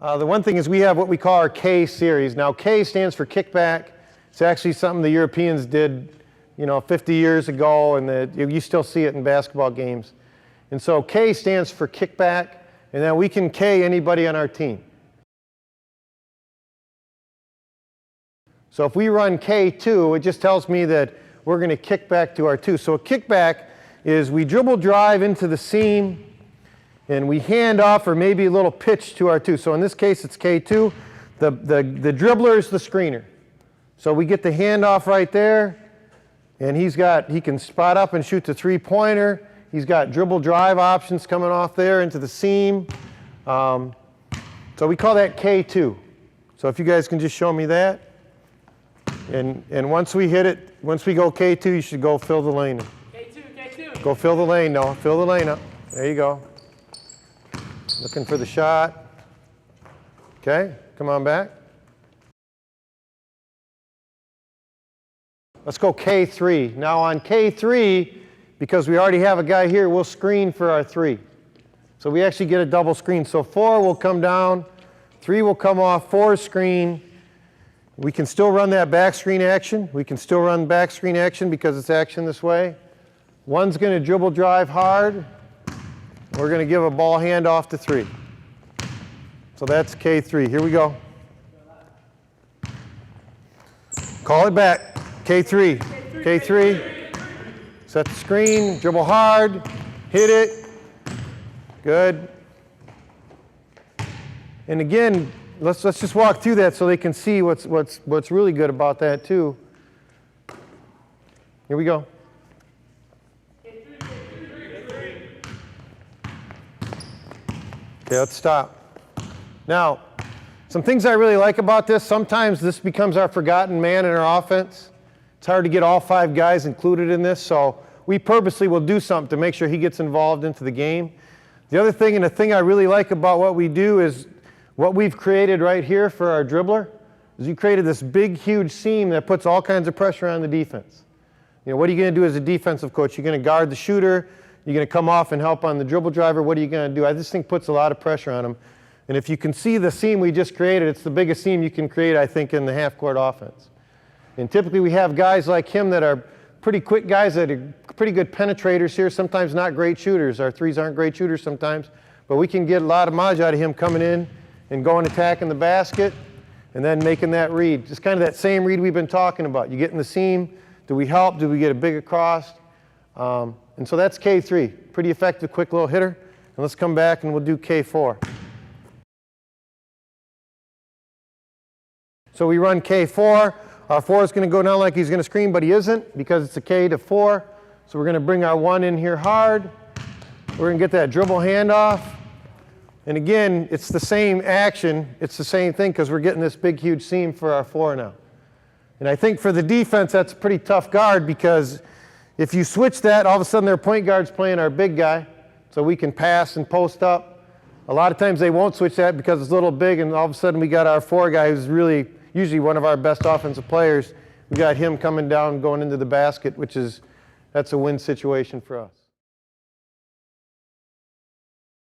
The one thing is we have what we call our K series. Now K stands for kickback. It's actually something the Europeans did, 50 years ago, and you still see it in basketball games. And so K stands for kickback, and then we can K anybody on our team. So if we run K2, it just tells me that we're going to kick back to our 2. So a kickback is we dribble drive into the seam, and we hand off or maybe a little pitch to our 2. So in this case, it's K2. The dribbler is the screener. So we get the handoff right there, and he can spot up and shoot the three-pointer. He's got dribble drive options coming off there into the seam. So we call that K2. So if you guys can just show me that. And once we hit it, once we go K2, you should go fill the lane. K2. Go fill the lane, no. Fill the lane up. There you go. Looking for the shot. Okay, come on back. Let's go K3. Now on K3, because we already have a guy here, we'll screen for our 3. So we actually get a double screen. So 4 will come down, 3 will come off, 4 screen. We can still run that back screen action. We can still run back screen action because it's action this way. 1's going to dribble drive hard. We're going to give a ball handoff to 3. So that's K3. Here we go. Call it back. K3. K3. Set the screen. Dribble hard. Hit it. Good. And again, let's just walk through that so they can see what's really good about that too. Here we go. Okay, let's stop. Now, some things I really like about this, sometimes this becomes our forgotten man in our offense. It's hard to get all 5 guys included in this, so we purposely will do something to make sure he gets involved into the game. The other thing, and the thing I really like about what we do is what we've created right here for our dribbler is you created this big, huge seam that puts all kinds of pressure on the defense. What are you going to do as a defensive coach? You're going to guard the shooter. You're going to come off and help on the dribble driver. What are you going to do? I just think puts a lot of pressure on him. And if you can see the seam we just created, it's the biggest seam you can create, I think, in the half-court offense. And typically we have guys like him that are pretty quick guys that are pretty good penetrators here, sometimes not great shooters. Our 3s aren't great shooters sometimes. But we can get a lot of mileage out of him coming in and going attacking the basket and then making that read. Just kind of that same read we've been talking about. You get in the seam. Do we help? Do we get a big across? And so that's K3. Pretty effective, quick little hitter. And let's come back and we'll do K4. So we run K4. Our 4 is going to go down like he's going to screen, but he isn't because it's a K to 4. So we're going to bring our 1 in here hard. We're going to get that dribble handoff. And again, it's the same action. It's the same thing because we're getting this big, huge seam for our 4 now. And I think for the defense, that's a pretty tough guard because if you switch that, all of a sudden their point guard's playing our big guy, so we can pass and post up. A lot of times they won't switch that because it's a little big, and all of a sudden we got our 4 guy who's really usually one of our best offensive players. We got him coming down, going into the basket, that's a win situation for us.